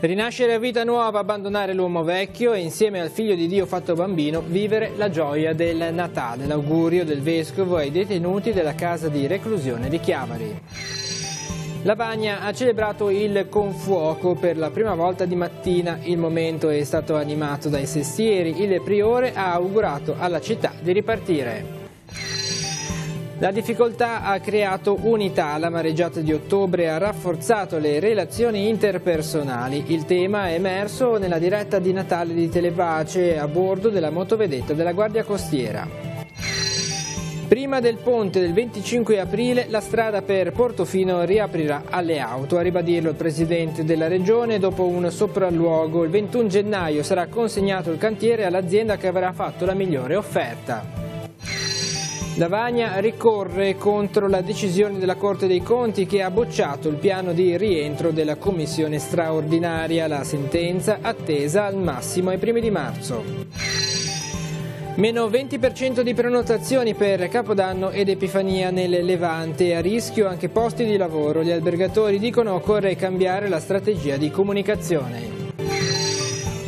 Rinascere a vita nuova, abbandonare l'uomo vecchio e insieme al figlio di Dio fatto bambino vivere la gioia del Natale. L'augurio del Vescovo ai detenuti della casa di reclusione di Chiavari. Lavagna ha celebrato il Confuoco per la prima volta di mattina. Il momento è stato animato dai sestieri. Il priore ha augurato alla città di ripartire. La difficoltà ha creato unità, la mareggiata di ottobre ha rafforzato le relazioni interpersonali. Il tema è emerso nella diretta di Natale di Telepace a bordo della motovedetta della Guardia Costiera. Prima del ponte del 25 aprile la strada per Portofino riaprirà alle auto, a ribadirlo il Presidente della Regione dopo un sopralluogo. Il 21 gennaio sarà consegnato il cantiere all'azienda che avrà fatto la migliore offerta. Lavagna ricorre contro la decisione della Corte dei Conti che ha bocciato il piano di rientro della Commissione straordinaria. La sentenza attesa al massimo ai primi di marzo. Meno 20% di prenotazioni per Capodanno ed Epifania nel Levante, a rischio anche posti di lavoro. Gli albergatori dicono occorre cambiare la strategia di comunicazione.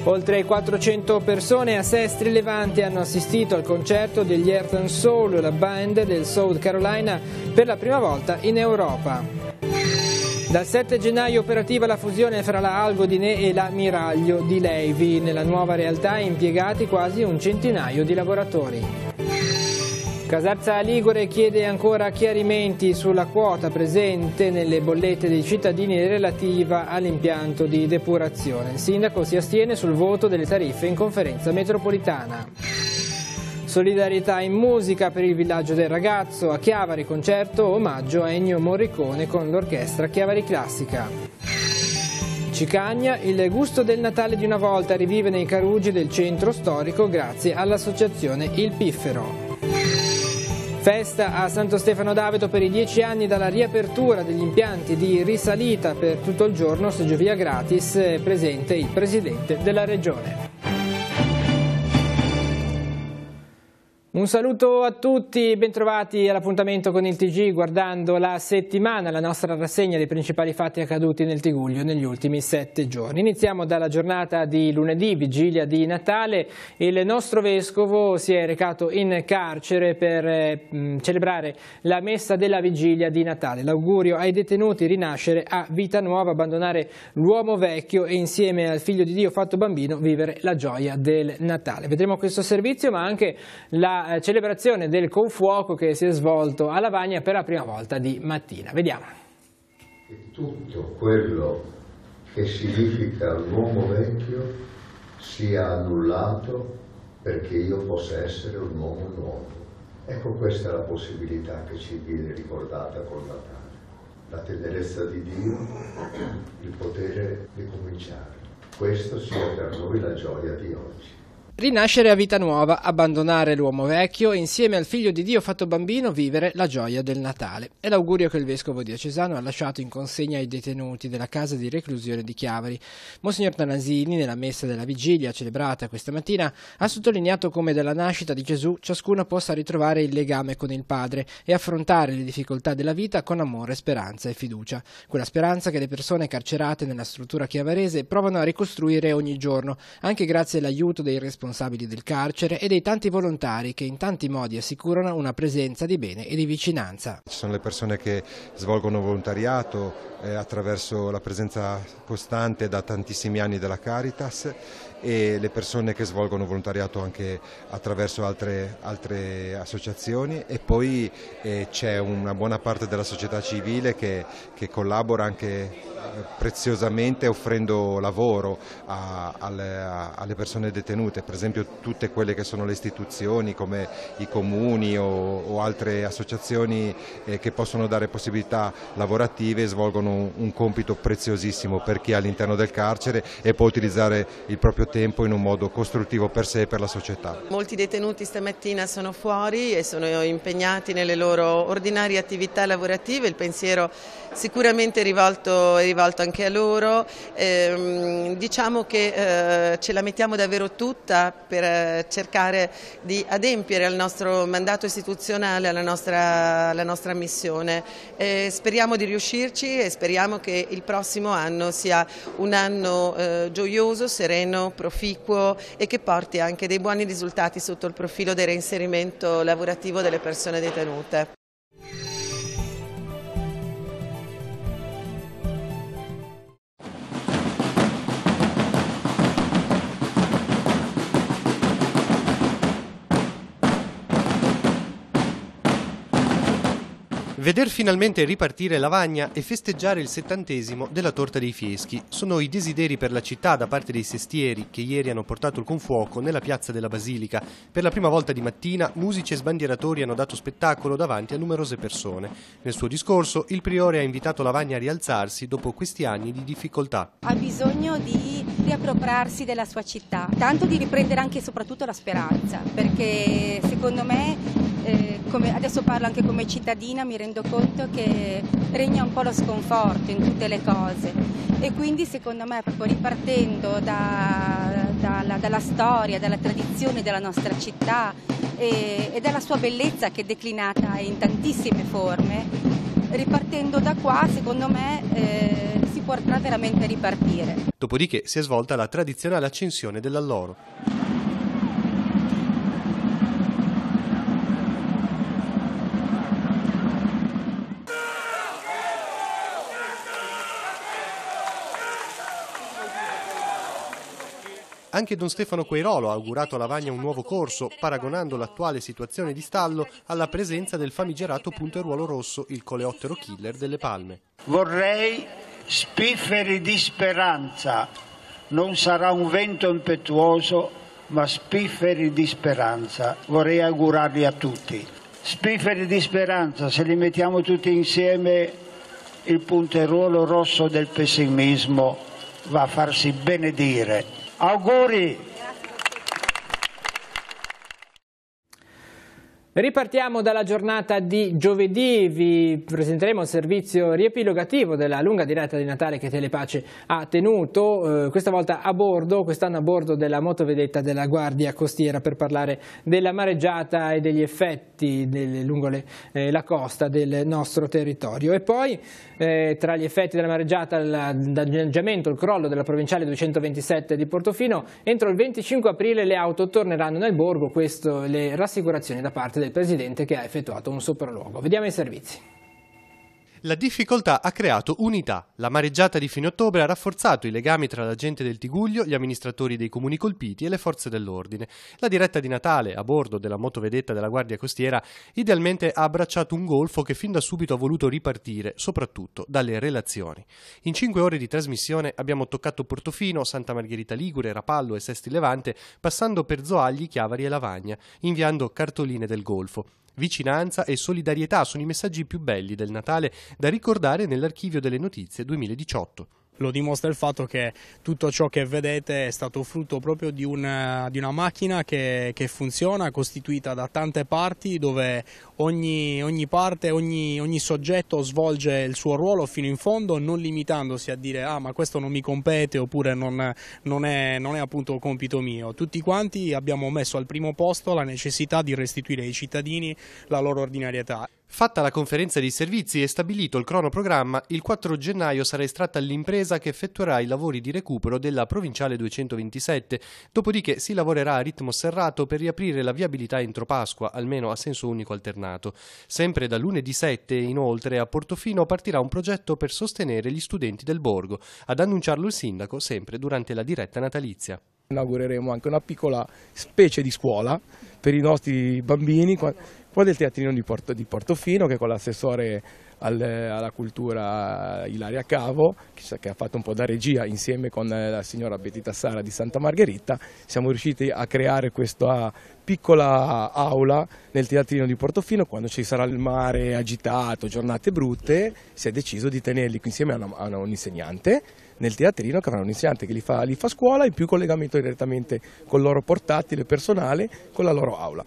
Oltre 400 persone a Sestri Levante hanno assistito al concerto degli Earth and Soul, la band del South Carolina, per la prima volta in Europa. Dal 7 gennaio operativa la fusione fra la Algodine e la Miraglio di Levi. Nella nuova realtà impiegati quasi un centinaio di lavoratori. Casarza Ligure chiede ancora chiarimenti sulla quota presente nelle bollette dei cittadini relativa all'impianto di depurazione. Il sindaco si astiene sul voto delle tariffe in conferenza metropolitana. Solidarietà in musica per il villaggio del ragazzo, a Chiavari concerto omaggio a Ennio Morricone con l'orchestra Chiavari Classica. Cicagna, il gusto del Natale di una volta rivive nei carugi del centro storico grazie all'associazione Il Piffero. Festa a Santo Stefano d'Aveto per i 10 anni dalla riapertura degli impianti di risalita per tutto il giorno, seggiovia gratis, presente il Presidente della Regione. Un saluto a tutti, bentrovati all'appuntamento con il TG guardando la settimana, la nostra rassegna dei principali fatti accaduti nel Tigullio negli ultimi 7 giorni. Iniziamo dalla giornata di lunedì, vigilia di Natale. Il nostro Vescovo si è recato in carcere per celebrare la messa della vigilia di Natale. L'augurio ai detenuti: rinascere a vita nuova, abbandonare l'uomo vecchio e insieme al figlio di Dio fatto bambino vivere la gioia del Natale. Vedremo questo servizio ma anche la celebrazione del Confuoco che si è svolto a Lavagna per la prima volta di mattina. Vediamo. Che tutto quello che significa l'uomo vecchio sia annullato perché io possa essere un uomo nuovo. Ecco, questa è la possibilità che ci viene ricordata col Natale. La tenerezza di Dio, il potere di cominciare. Questo sia per noi la gioia di oggi. Rinascere a vita nuova, abbandonare l'uomo vecchio e insieme al figlio di Dio fatto bambino vivere la gioia del Natale. È l'augurio che il Vescovo diocesano ha lasciato in consegna ai detenuti della casa di reclusione di Chiavari. Monsignor Tanasini, nella messa della vigilia celebrata questa mattina, ha sottolineato come dalla nascita di Gesù ciascuno possa ritrovare il legame con il Padre e affrontare le difficoltà della vita con amore, speranza e fiducia. Quella speranza che le persone carcerate nella struttura chiavarese provano a ricostruire ogni giorno, anche grazie all'aiuto dei responsabili del carcere e dei tanti volontari che in tanti modi assicurano una presenza di bene e di vicinanza. Ci sono le persone che svolgono volontariato attraverso la presenza costante da tantissimi anni della Caritas e le persone che svolgono volontariato anche attraverso altre associazioni e poi c'è una buona parte della società civile che collabora anche preziosamente offrendo lavoro alle persone detenute, per esempio tutte quelle che sono le istituzioni come i comuni o altre associazioni che possono dare possibilità lavorative svolgono un compito preziosissimo per chi è all'interno del carcere e può utilizzare il proprio tempo in un modo costruttivo per sé e per la società. Molti detenuti stamattina sono fuori e sono impegnati nelle loro ordinarie attività lavorative, il pensiero sicuramente è rivolto anche a loro. Diciamo che ce la mettiamo davvero tutta forza per cercare di adempiere al nostro mandato istituzionale, alla nostra missione. Speriamo di riuscirci e speriamo che il prossimo anno sia un anno gioioso, sereno, proficuo e che porti anche dei buoni risultati sotto il profilo del reinserimento lavorativo delle persone detenute. Veder finalmente ripartire Lavagna e festeggiare il 70° della Torta dei Fieschi sono i desideri per la città da parte dei sestieri che ieri hanno portato il confuoco nella piazza della Basilica. Per la prima volta di mattina musici e sbandieratori hanno dato spettacolo davanti a numerose persone. Nel suo discorso il priore ha invitato Lavagna a rialzarsi dopo questi anni di difficoltà. Ha bisogno di riappropriarsi della sua città, tanto di riprendere anche e soprattutto la speranza, perché secondo me adesso parlo anche come cittadina, mi rendo conto che regna un po' lo sconforto in tutte le cose e quindi secondo me proprio ripartendo dalla storia, dalla tradizione della nostra città e dalla sua bellezza che è declinata in tantissime forme, ripartendo da qua secondo me si potrà veramente ripartire. Dopodiché si è svolta la tradizionale accensione dell'alloro. Anche Don Stefano Quairolo ha augurato a Lavagna un nuovo corso, paragonando l'attuale situazione di stallo alla presenza del famigerato punteruolo rosso, il coleottero killer delle Palme. Vorrei spifferi di speranza, non sarà un vento impetuoso, ma spifferi di speranza. Vorrei augurarli a tutti. Spifferi di speranza, se li mettiamo tutti insieme, il punteruolo rosso del pessimismo va a farsi benedire. Auguri! Ripartiamo dalla giornata di giovedì, vi presenteremo il servizio riepilogativo della lunga diretta di Natale che Telepace ha tenuto, questa volta a bordo, quest'anno a bordo della motovedetta della Guardia Costiera per parlare della mareggiata e degli effetti lungo la costa del nostro territorio. E poi tra gli effetti della mareggiata, il danneggiamento, il crollo della provinciale 227 di Portofino, entro il 25 aprile le auto torneranno nel borgo, questo le rassicurazioni da parte del Presidente che ha effettuato un sopralluogo. Vediamo i servizi. La difficoltà ha creato unità. La mareggiata di fine ottobre ha rafforzato i legami tra la gente del Tiguglio, gli amministratori dei comuni colpiti e le forze dell'ordine. La diretta di Natale, a bordo della motovedetta della Guardia Costiera, idealmente ha abbracciato un golfo che fin da subito ha voluto ripartire, soprattutto dalle relazioni. In 5 ore di trasmissione abbiamo toccato Portofino, Santa Margherita Ligure, Rapallo e Sesti Levante, passando per Zoagli, Chiavari e Lavagna, inviando cartoline del golfo. Vicinanza e solidarietà sono i messaggi più belli del Natale da ricordare nell'archivio delle notizie 2018. Lo dimostra il fatto che tutto ciò che vedete è stato frutto proprio di una macchina che funziona, costituita da tante parti, dove ogni parte, ogni soggetto svolge il suo ruolo fino in fondo, non limitandosi a dire ma questo non mi compete oppure non è appunto compito mio. Tutti quanti abbiamo messo al primo posto la necessità di restituire ai cittadini la loro ordinarietà. Fatta la conferenza di servizi e stabilito il cronoprogramma, il 4 gennaio sarà estratta l'impresa che effettuerà i lavori di recupero della provinciale 227, dopodiché si lavorerà a ritmo serrato per riaprire la viabilità entro Pasqua, almeno a senso unico alternato. Sempre da lunedì 7, inoltre, a Portofino partirà un progetto per sostenere gli studenti del borgo, ad annunciarlo il sindaco sempre durante la diretta natalizia. Inaugureremo anche una piccola specie di scuola per i nostri bambini qua del teatrino di Portofino, che con l'assessore alla cultura Ilaria Cavo, che ha fatto un po' da regia insieme con la signora Betita Sara di Santa Margherita, siamo riusciti a creare questa piccola aula nel teatrino di Portofino. Quando ci sarà il mare agitato, giornate brutte, si è deciso di tenerli insieme a un insegnante nel teatrino, che avrà un insegnante che li fa scuola, in più collegamento direttamente con il loro portatile personale, con la loro aula.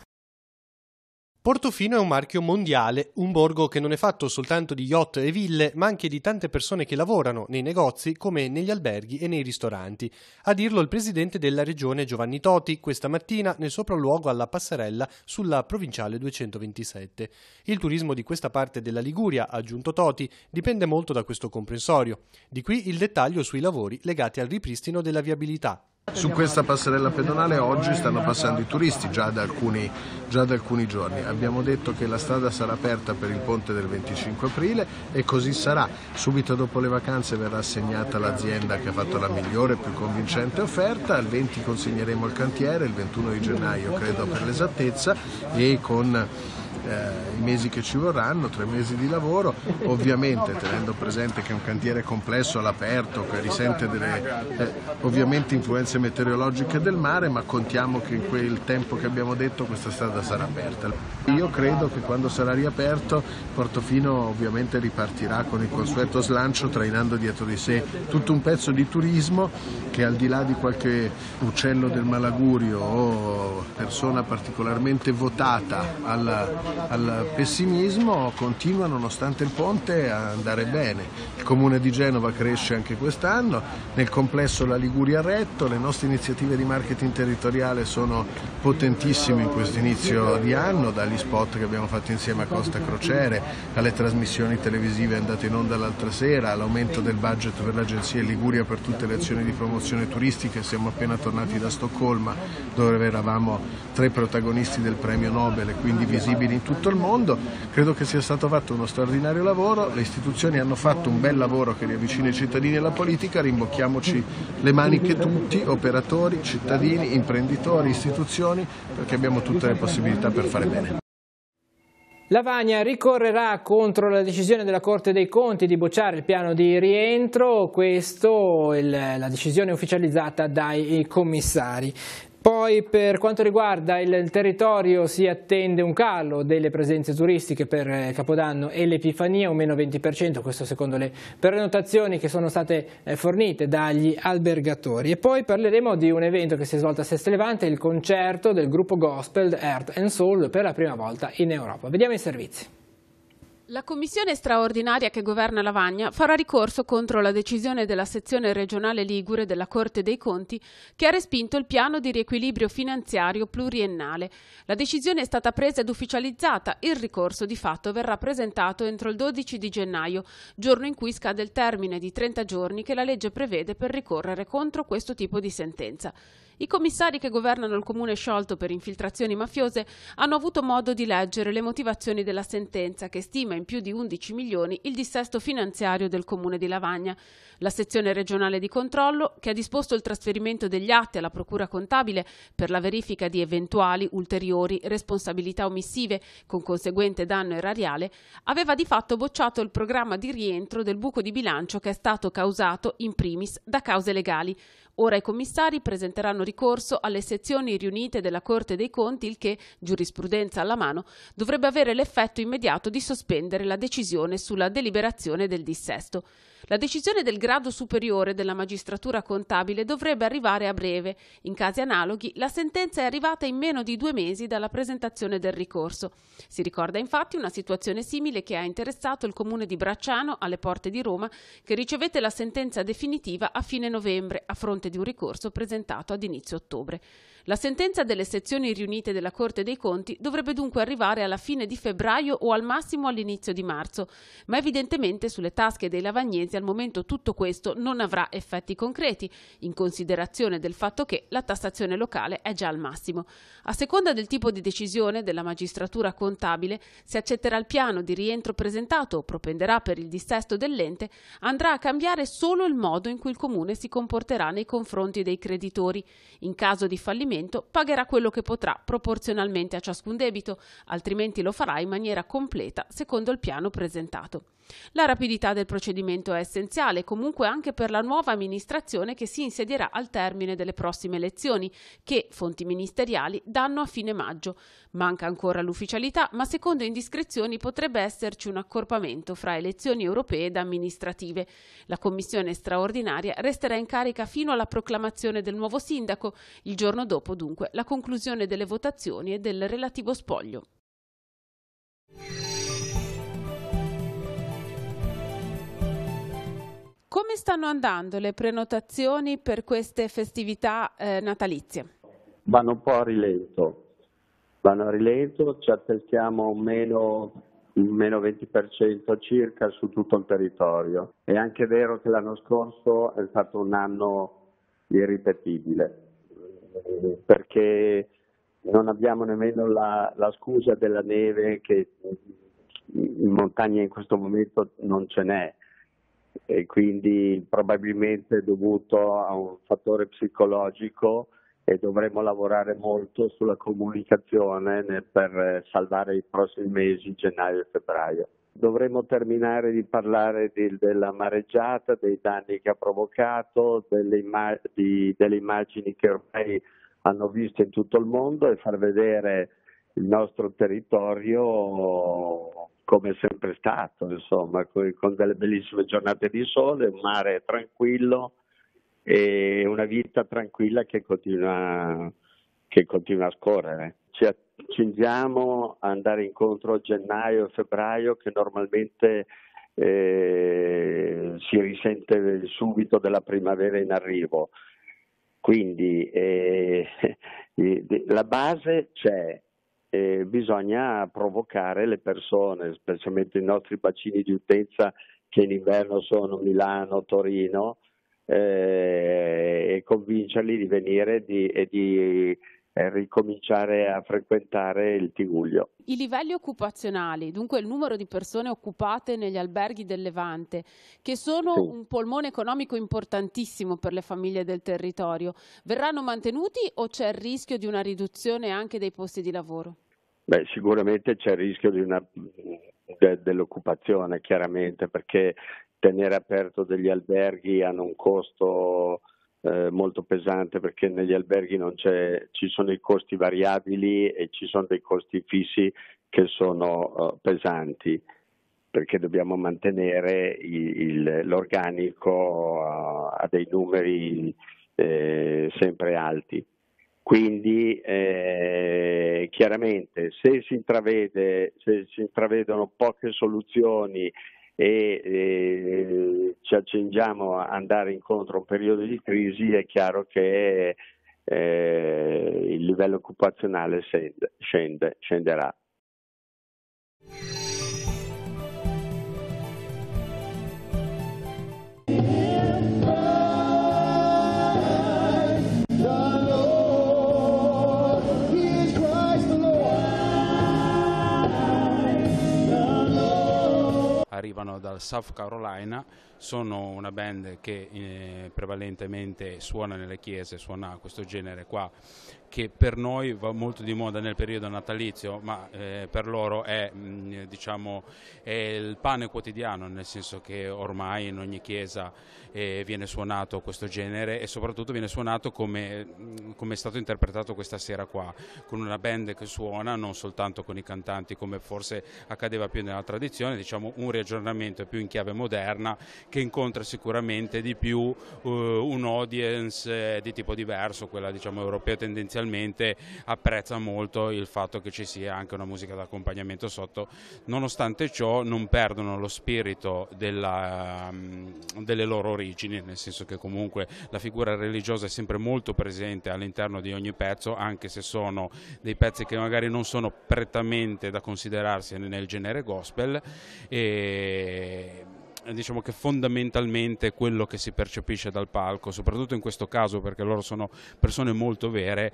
Portofino è un marchio mondiale, un borgo che non è fatto soltanto di yacht e ville, ma anche di tante persone che lavorano nei negozi come negli alberghi e nei ristoranti. A dirlo il presidente della regione Giovanni Toti questa mattina nel sopralluogo alla passerella sulla provinciale 227. Il turismo di questa parte della Liguria, ha aggiunto Toti, dipende molto da questo comprensorio. Di qui il dettaglio sui lavori legati al ripristino della viabilità. Su questa passerella pedonale oggi stanno passando i turisti già da alcuni giorni. Abbiamo detto che la strada sarà aperta per il ponte del 25 aprile e così sarà. Subito dopo le vacanze verrà assegnata l'azienda che ha fatto la migliore e più convincente offerta. Il 20 consegneremo il cantiere, il 21 di gennaio credo per l'esattezza, e con i mesi che ci vorranno, 3 mesi di lavoro, ovviamente tenendo presente che è un cantiere complesso all'aperto che risente delle ovviamente influenze meteorologiche del mare, ma contiamo che in quel tempo che abbiamo detto questa strada sarà aperta. Io credo che quando sarà riaperto Portofino ovviamente ripartirà con il consueto slancio, trainando dietro di sé tutto un pezzo di turismo che, al di là di qualche uccello del malagurio o persona particolarmente votata al pessimismo, continua nonostante il ponte a andare bene. Il comune di Genova cresce anche quest'anno, nel complesso la Liguria ha retto, le nostre iniziative di marketing territoriale sono potentissime in questo inizio di anno, dagli spot che abbiamo fatto insieme a Costa Crociere, alle trasmissioni televisive andate in onda l'altra sera, all'aumento del budget per l'agenzia Liguria per tutte le azioni di promozione turistica. Siamo appena tornati da Stoccolma, dove eravamo 3 protagonisti del premio Nobel e quindi visibili in tutto il mondo. Credo che sia stato fatto uno straordinario lavoro, le istituzioni hanno fatto un bel lavoro che riavvicina i cittadini alla politica, rimbocchiamoci le maniche tutti, operatori, cittadini, imprenditori, istituzioni, perché abbiamo tutte le possibilità per fare bene. Lavagna ricorrerà contro la decisione della Corte dei Conti di bocciare il piano di rientro, questo è la decisione ufficializzata dai commissari. Poi per quanto riguarda il territorio si attende un calo delle presenze turistiche per Capodanno e l'Epifania, un meno 20%, questo secondo le prenotazioni che sono state fornite dagli albergatori. E poi parleremo di un evento che si è svolto a Seste Levante, il concerto del gruppo gospel Earth and Soul per la prima volta in Europa. Vediamo i servizi. La commissione straordinaria che governa Lavagna farà ricorso contro la decisione della sezione regionale Ligure della Corte dei Conti che ha respinto il piano di riequilibrio finanziario pluriennale. La decisione è stata presa ed ufficializzata, il ricorso di fatto verrà presentato entro il 12 di gennaio, giorno in cui scade il termine di 30 giorni che la legge prevede per ricorrere contro questo tipo di sentenza. I commissari che governano il comune sciolto per infiltrazioni mafiose hanno avuto modo di leggere le motivazioni della sentenza che stima in più di 11 milioni il dissesto finanziario del comune di Lavagna. La sezione regionale di controllo, che ha disposto il trasferimento degli atti alla procura contabile per la verifica di eventuali ulteriori responsabilità omissive con conseguente danno erariale, aveva di fatto bocciato il programma di rientro del buco di bilancio che è stato causato in primis da cause legali. Ora i commissari presenteranno ricorso alle sezioni riunite della Corte dei Conti, il che, giurisprudenza alla mano, dovrebbe avere l'effetto immediato di sospendere la decisione sulla deliberazione del dissesto. La decisione del grado superiore della magistratura contabile dovrebbe arrivare a breve. In casi analoghi, la sentenza è arrivata in meno di 2 mesi dalla presentazione del ricorso. Si ricorda infatti una situazione simile che ha interessato il comune di Bracciano, alle porte di Roma, che ricevette la sentenza definitiva a fine novembre, a fronte di un ricorso presentato ad inizio ottobre. La sentenza delle sezioni riunite della Corte dei Conti dovrebbe dunque arrivare alla fine di febbraio o al massimo all'inizio di marzo, ma evidentemente sulle tasche dei lavagnesi al momento tutto questo non avrà effetti concreti, in considerazione del fatto che la tassazione locale è già al massimo. A seconda del tipo di decisione della magistratura contabile, se accetterà il piano di rientro presentato o propenderà per il dissesto dell'ente, andrà a cambiare solo il modo in cui il comune si comporterà nei confronti dei creditori. In caso di fallimento pagherà quello che potrà proporzionalmente a ciascun debito, altrimenti lo farà in maniera completa secondo il piano presentato. La rapidità del procedimento è essenziale comunque anche per la nuova amministrazione che si insedierà al termine delle prossime elezioni, che, fonti ministeriali, danno a fine maggio. Manca ancora l'ufficialità, ma secondo indiscrezioni potrebbe esserci un accorpamento fra elezioni europee ed amministrative. La commissione straordinaria resterà in carica fino alla proclamazione del nuovo sindaco, il giorno dopo dunque la conclusione delle votazioni e del relativo spoglio. Come stanno andando le prenotazioni per queste festività natalizie? Vanno un po' a rilento, ci attestiamo un meno 20% circa su tutto il territorio. È anche vero che l'anno scorso è stato un anno irripetibile, perché non abbiamo nemmeno la scusa della neve, che in montagna in questo momento non ce n'è, e quindi probabilmente è dovuto a un fattore psicologico, e dovremo lavorare molto sulla comunicazione per salvare i prossimi mesi, gennaio e febbraio. Dovremo terminare di parlare della mareggiata, dei danni che ha provocato, delle immagini che ormai hanno visto in tutto il mondo, e far vedere il nostro territorio come è sempre stato, insomma, con delle bellissime giornate di sole, un mare tranquillo e una vita tranquilla che continua a scorrere. Ci accingiamo ad andare incontro a gennaio e febbraio, che normalmente si risente subito della primavera in arrivo. Quindi la base c'è, bisogna provocare le persone, specialmente i nostri bacini di utenza che in inverno sono Milano, Torino, e convincerli di venire e di ricominciare a frequentare il Tigullio. I livelli occupazionali, dunque il numero di persone occupate negli alberghi del Levante, che sono un polmone economico importantissimo per le famiglie del territorio, verranno mantenuti o c'è il rischio di una riduzione anche dei posti di lavoro? Beh, sicuramente c'è il rischio dell'occupazione, chiaramente, perché tenere aperto degli alberghi hanno un costo molto pesante, perché negli alberghi ci sono i costi variabili e ci sono dei costi fissi che sono pesanti, perché dobbiamo mantenere l'organico a dei numeri sempre alti. Quindi chiaramente se si intravedono poche soluzioni e ci accingiamo a andare incontro a un periodo di crisi, è chiaro che il livello occupazionale scenderà. Arrivano dal South Carolina, sono una band che prevalentemente suona nelle chiese, suona questo genere qua, che per noi va molto di moda nel periodo natalizio, ma per loro è, diciamo, è il pane quotidiano, nel senso che ormai in ogni chiesa viene suonato questo genere, e soprattutto viene suonato come è stato interpretato questa sera qua, con una band che suona, non soltanto con i cantanti come forse accadeva più nella tradizione, diciamo un riaggiornamento più in chiave moderna, che incontra sicuramente di più un audience di tipo diverso. Quella, diciamo, europea tendenzialmente apprezza molto il fatto che ci sia anche una musica d'accompagnamento sotto. Nonostante ciò non perdono lo spirito delle loro origini, nel senso che comunque la figura religiosa è sempre molto presente all'interno di ogni pezzo, anche se sono dei pezzi che magari non sono prettamente da considerarsi nel genere gospel, e diciamo che fondamentalmente quello che si percepisce dal palco, soprattutto in questo caso perché loro sono persone molto vere,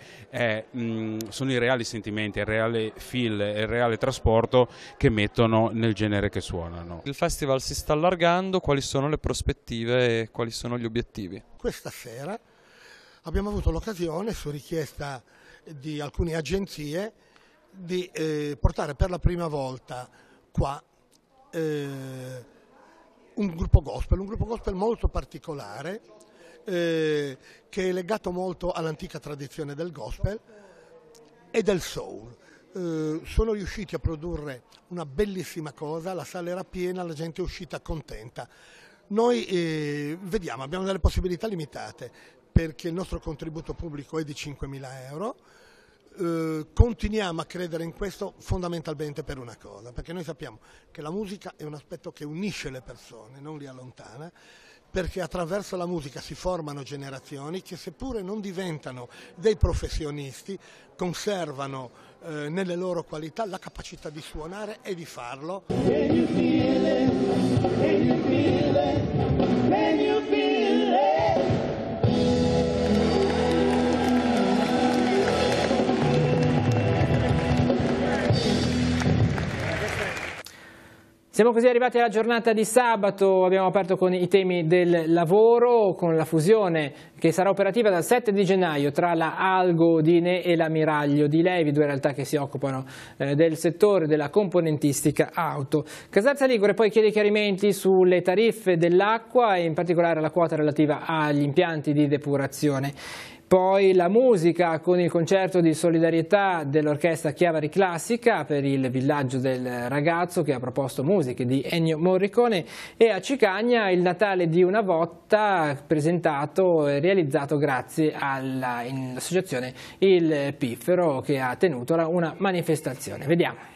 sono i reali sentimenti, il reale feel e il reale trasporto che mettono nel genere che suonano. Il festival si sta allargando, quali sono le prospettive e quali sono gli obiettivi? Questa sera abbiamo avuto l'occasione, su richiesta di alcune agenzie, di portare per la prima volta qua un gruppo gospel molto particolare, che è legato molto all'antica tradizione del gospel e del soul. Sono riusciti a produrre una bellissima cosa, la sala era piena, la gente è uscita contenta. Noi vediamo, abbiamo delle possibilità limitate, perché il nostro contributo pubblico è di 5.000 euro. Continuiamo a credere in questo fondamentalmente per una cosa, perché noi sappiamo che la musica è un aspetto che unisce le persone, non li allontana, perché attraverso la musica si formano generazioni che, seppure non diventano dei professionisti, conservano nelle loro qualità la capacità di suonare e di farlo. Siamo così arrivati alla giornata di sabato, abbiamo aperto con i temi del lavoro, con la fusione che sarà operativa dal 7 di gennaio tra la Algo di Ne e l'Ammiraglio di Levi, due realtà che si occupano del settore della componentistica auto. Caserta Ligure poi chiede chiarimenti sulle tariffe dell'acqua e in particolare la quota relativa agli impianti di depurazione. Poi la musica con il concerto di solidarietà dell'orchestra Chiavari Classica per il villaggio del ragazzo che ha proposto musiche di Ennio Morricone, e a Cicagna il Natale di una volta presentato e realizzato grazie all'associazione Il Piffero che ha tenuto una manifestazione. Vediamo.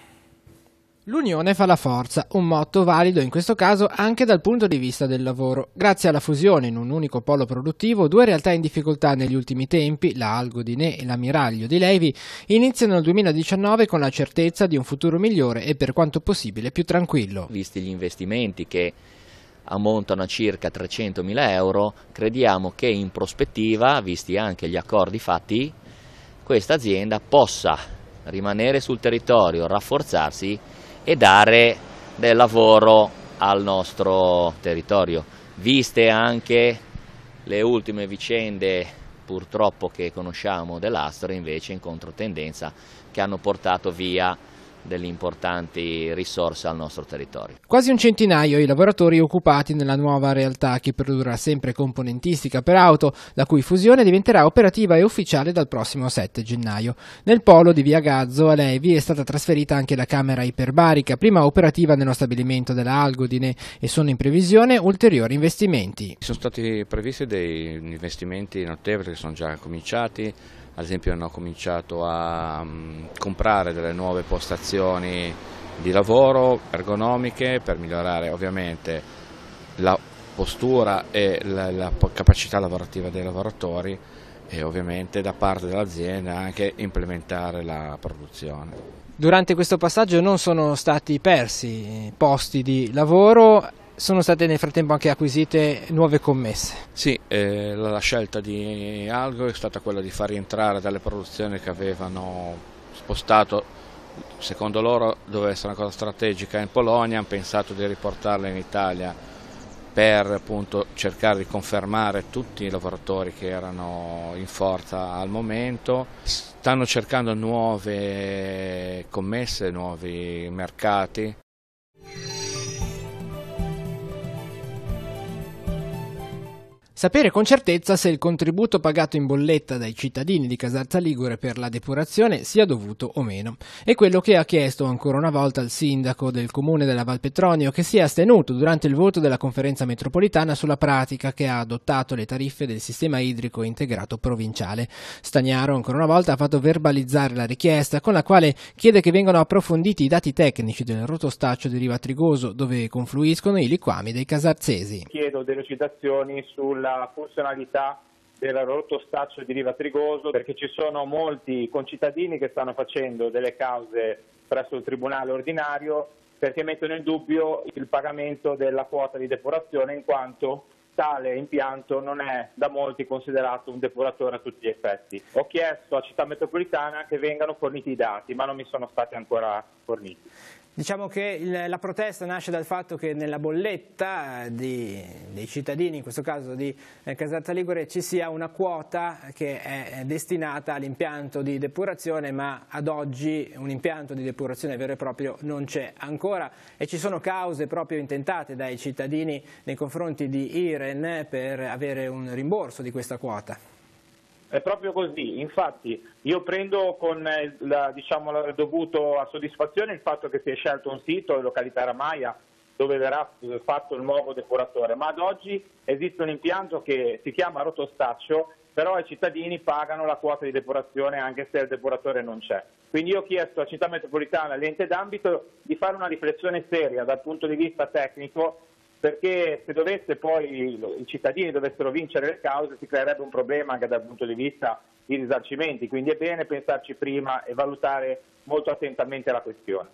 L'unione fa la forza, un motto valido in questo caso anche dal punto di vista del lavoro. Grazie alla fusione in un unico polo produttivo, due realtà in difficoltà negli ultimi tempi, la Algo di Ne e l'Ammiraglio di Levi, iniziano il 2019 con la certezza di un futuro migliore e per quanto possibile più tranquillo. Visti gli investimenti che ammontano a circa 300.000 euro, crediamo che in prospettiva, visti anche gli accordi fatti, questa azienda possa rimanere sul territorio, rafforzarsi e dare del lavoro al nostro territorio, viste anche le ultime vicende purtroppo che conosciamo dell'Astor, invece in controtendenza, che hanno portato via delle importanti risorse al nostro territorio. Quasi un centinaio i lavoratori occupati nella nuova realtà che produrrà sempre componentistica per auto, la cui fusione diventerà operativa e ufficiale dal prossimo 7 gennaio. Nel polo di Via Gazzo a Levi è stata trasferita anche la camera iperbarica, prima operativa nello stabilimento della Algo di Ne, e sono in previsione ulteriori investimenti. Sono stati previsti dei investimenti notevoli che sono già cominciati. Ad esempio hanno cominciato a comprare delle nuove postazioni di lavoro ergonomiche per migliorare ovviamente la postura e la capacità lavorativa dei lavoratori, e ovviamente da parte dell'azienda anche implementare la produzione. Durante questo passaggio non sono stati persi posti di lavoro. Sono state nel frattempo anche acquisite nuove commesse? Sì, la scelta di Algo è stata quella di far rientrare dalle produzioni che avevano spostato, secondo loro doveva essere una cosa strategica in Polonia, hanno pensato di riportarla in Italia per appunto cercare di confermare tutti i lavoratori che erano in forza al momento. Stanno cercando nuove commesse, nuovi mercati. Sapere con certezza se il contributo pagato in bolletta dai cittadini di Caserta Ligure per la depurazione sia dovuto o meno. È quello che ha chiesto ancora una volta il sindaco del comune della Valpetronio, che si è astenuto durante il voto della conferenza metropolitana sulla pratica che ha adottato le tariffe del sistema idrico integrato provinciale. Stagnaro ancora una volta ha fatto verbalizzare la richiesta, con la quale chiede che vengano approfonditi i dati tecnici del rotostaccio di Riva Trigoso, dove confluiscono i liquami dei casarzesi. Chiedo delucidazioni sulla funzionalità del rotostaccio di Riva Trigoso, perché ci sono molti concittadini che stanno facendo delle cause presso il tribunale ordinario perché mettono in dubbio il pagamento della quota di depurazione, in quanto tale impianto non è da molti considerato un depuratore a tutti gli effetti. Ho chiesto a Città Metropolitana che vengano forniti i dati, ma non mi sono stati ancora forniti. Diciamo che la protesta nasce dal fatto che nella bolletta dei cittadini, in questo caso di Caserta Ligure, ci sia una quota che è destinata all'impianto di depurazione, ma ad oggi un impianto di depurazione vero e proprio non c'è ancora, e ci sono cause proprio intentate dai cittadini nei confronti di Iren per avere un rimborso di questa quota. È proprio così, infatti io prendo con la dovuto a soddisfazione il fatto che si è scelto un sito, località Ramaia, dove verrà fatto il nuovo depuratore, ma ad oggi esiste un impianto che si chiama rotostaccio, però i cittadini pagano la quota di depurazione anche se il depuratore non c'è. Quindi io ho chiesto a Città Metropolitana, all'ente d'ambito, di fare una riflessione seria dal punto di vista tecnico perché se dovesse poi i cittadini dovessero vincere le cause si creerebbe un problema anche dal punto di vista di risarcimenti, quindi è bene pensarci prima e valutare molto attentamente la questione.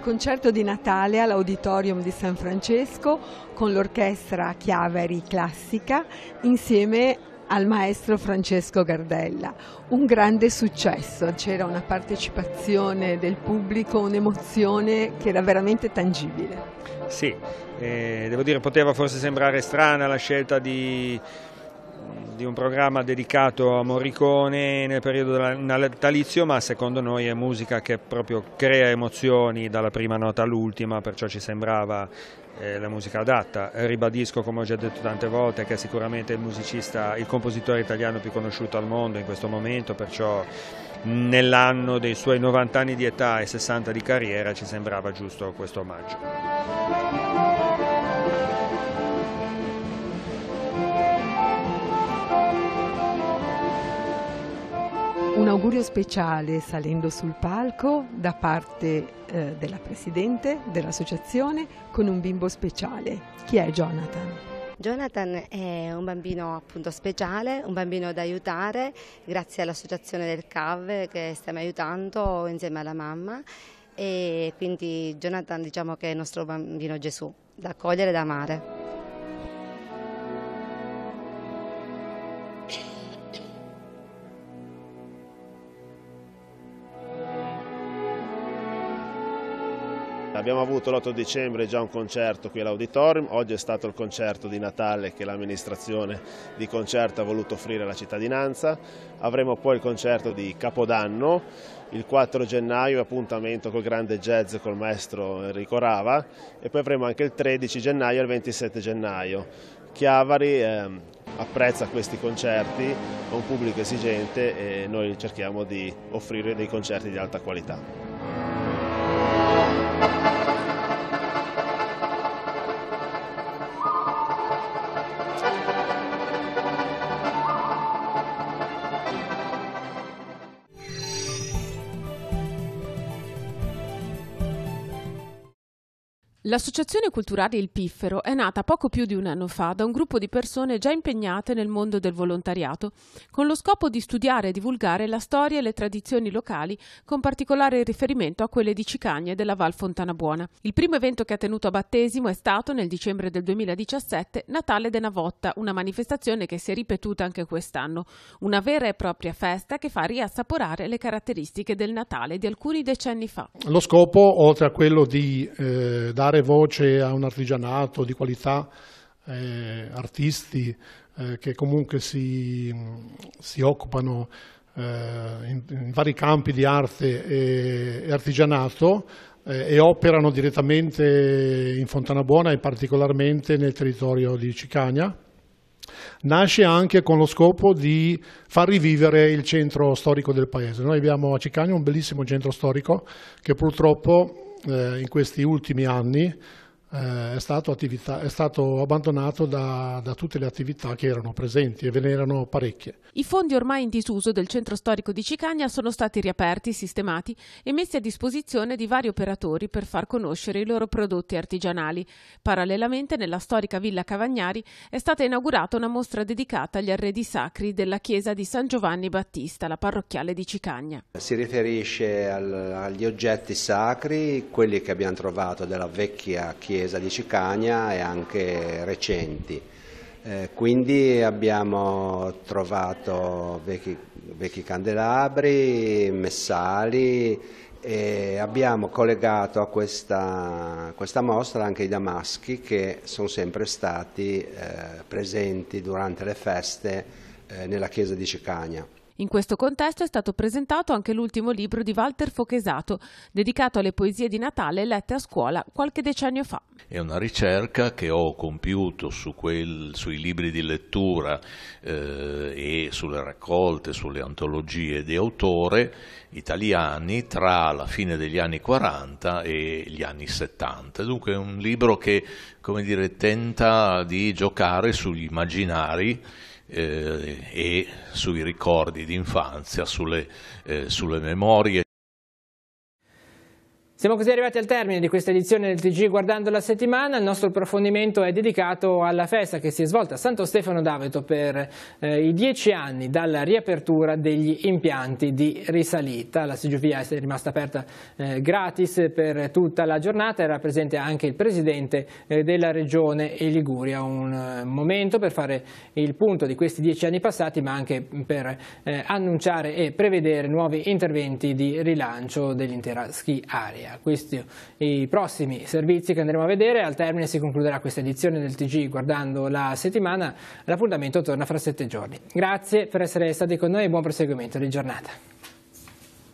Concerto di Natale all'Auditorium di San Francesco con l'orchestra Chiavari Classica insieme al maestro Francesco Gardella. Un grande successo, c'era una partecipazione del pubblico, un'emozione che era veramente tangibile. Sì, devo dire poteva forse sembrare strana la scelta di un programma dedicato a Morricone nel periodo natalizio, ma secondo noi è musica che proprio crea emozioni dalla prima nota all'ultima, perciò ci sembrava la musica adatta. Ribadisco, come ho già detto tante volte, che è sicuramente il compositore italiano più conosciuto al mondo in questo momento, perciò nell'anno dei suoi 90 anni di età e 60 di carriera ci sembrava giusto questo omaggio. Un augurio speciale salendo sul palco da parte della Presidente dell'Associazione con un bimbo speciale. Chi è Jonathan? Jonathan è un bambino appunto speciale, un bambino da aiutare grazie all'Associazione del CAV che stiamo aiutando insieme alla mamma, e quindi Jonathan diciamo che è il nostro bambino Gesù, da accogliere e da amare. Abbiamo avuto l'8 dicembre già un concerto qui all'Auditorium, oggi è stato il concerto di Natale che l'amministrazione di concerto ha voluto offrire alla cittadinanza, avremo poi il concerto di Capodanno, il 4 gennaio appuntamento col grande jazz col maestro Enrico Rava, e poi avremo anche il 13 gennaio e il 27 gennaio. Chiavari apprezza questi concerti, è un pubblico esigente e noi cerchiamo di offrire dei concerti di alta qualità. L'Associazione Culturale Il Piffero è nata poco più di un anno fa da un gruppo di persone già impegnate nel mondo del volontariato, con lo scopo di studiare e divulgare la storia e le tradizioni locali, con particolare riferimento a quelle di Cicagna e della Val Fontanabuona. Il primo evento che ha tenuto a battesimo è stato, nel dicembre del 2017, Natale de Navotta, una manifestazione che si è ripetuta anche quest'anno, una vera e propria festa che fa riassaporare le caratteristiche del Natale di alcuni decenni fa. Lo scopo, oltre a quello di dare voce a un artigianato di qualità, artisti che comunque si occupano in vari campi di arte e artigianato e operano direttamente in Fontanabuona e particolarmente nel territorio di Cicagna. Nasce anche con lo scopo di far rivivere il centro storico del paese. Noi abbiamo a Cicagna un bellissimo centro storico che purtroppo in questi ultimi anni è stato abbandonato da tutte le attività che erano presenti, e ve ne erano parecchie. I fondi ormai in disuso del centro storico di Cicagna sono stati riaperti, sistemati e messi a disposizione di vari operatori per far conoscere i loro prodotti artigianali. Parallelamente, nella storica Villa Cavagnari è stata inaugurata una mostra dedicata agli arredi sacri della chiesa di San Giovanni Battista, la parrocchiale di Cicagna. Si riferisce agli oggetti sacri, quelli che abbiamo trovato della vecchia chiesa di Cicagna e anche recenti. Quindi abbiamo trovato vecchi candelabri, messali, e abbiamo collegato a questa mostra anche i damaschi che sono sempre stati presenti durante le feste nella chiesa di Cicagna. In questo contesto è stato presentato anche l'ultimo libro di Walter Fochesato, dedicato alle poesie di Natale lette a scuola qualche decennio fa. È una ricerca che ho compiuto sui libri di lettura e sulle raccolte, sulle antologie di autore italiani tra la fine degli anni 40 e gli anni 70. Dunque è un libro che, come dire, tenta di giocare sugli immaginari e sui ricordi di infanzia, sulle memorie. Siamo così arrivati al termine di questa edizione del TG Guardando la Settimana. Il nostro approfondimento è dedicato alla festa che si è svolta a Santo Stefano d'Aveto per i 10 anni dalla riapertura degli impianti di risalita. La seggiovia è rimasta aperta gratis per tutta la giornata, era presente anche il presidente della regione Liguria. Un momento per fare il punto di questi 10 anni passati, ma anche per annunciare e prevedere nuovi interventi di rilancio dell'intera ski area. Questi i prossimi servizi che andremo a vedere. Al termine si concluderà questa edizione del TG Guardando la Settimana. L'appuntamento torna fra 7 giorni. Grazie per essere stati con noi e buon proseguimento di giornata.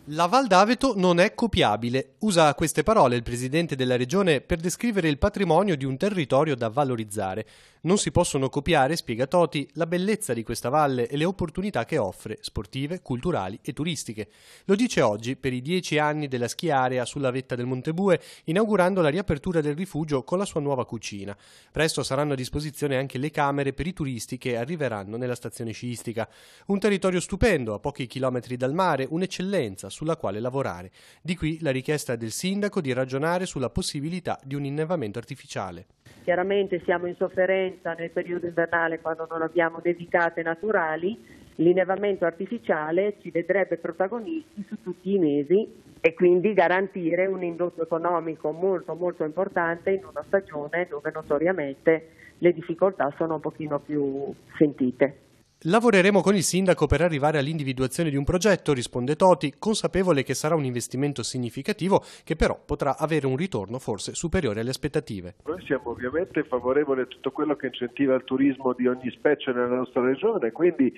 La Val d'Aveto non è copiabile. Usa queste parole il presidente della regione per descrivere il patrimonio di un territorio da valorizzare. Non si possono copiare, spiega Toti, la bellezza di questa valle e le opportunità che offre, sportive, culturali e turistiche. Lo dice oggi per i 10 anni della ski area sulla vetta del Montebue, inaugurando la riapertura del rifugio con la sua nuova cucina. Presto saranno a disposizione anche le camere per i turisti che arriveranno nella stazione sciistica. Un territorio stupendo, a pochi chilometri dal mare, un'eccellenza sulla quale lavorare. Di qui la richiesta del sindaco di ragionare sulla possibilità di un innevamento artificiale. Chiaramente siamo in sofferenza nel periodo invernale quando non abbiamo nevicate naturali, l'innevamento artificiale ci vedrebbe protagonisti su tutti i mesi e quindi garantire un indotto economico molto molto importante in una stagione dove notoriamente le difficoltà sono un pochino più sentite. Lavoreremo con il sindaco per arrivare all'individuazione di un progetto, risponde Toti, consapevole che sarà un investimento significativo che però potrà avere un ritorno forse superiore alle aspettative. Noi siamo ovviamente favorevoli a tutto quello che incentiva il turismo di ogni specie nella nostra regione, quindi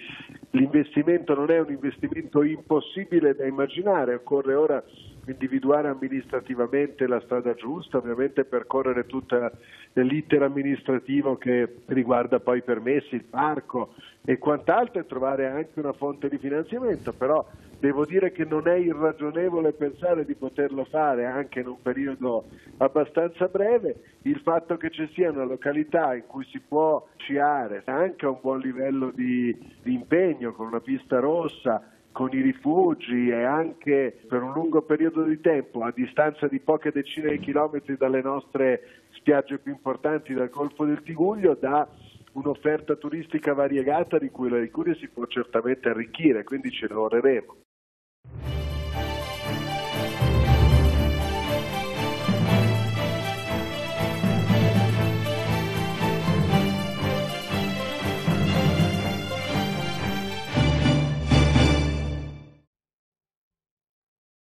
l'investimento non è un investimento impossibile da immaginare, occorre ora individuare amministrativamente la strada giusta, ovviamente percorrere tutta l'iter amministrativo che riguarda poi i permessi, il parco e quant'altro e trovare anche una fonte di finanziamento, però devo dire che non è irragionevole pensare di poterlo fare anche in un periodo abbastanza breve. Il fatto che ci sia una località in cui si può sciare anche a un buon livello di impegno con una pista rossa, con i rifugi e anche per un lungo periodo di tempo a distanza di poche decine di chilometri dalle nostre spiagge più importanti dal Golfo del Tiguglio dà un'offerta turistica variegata di cui la Liguria si può certamente arricchire, quindi ce ne lavoreremo.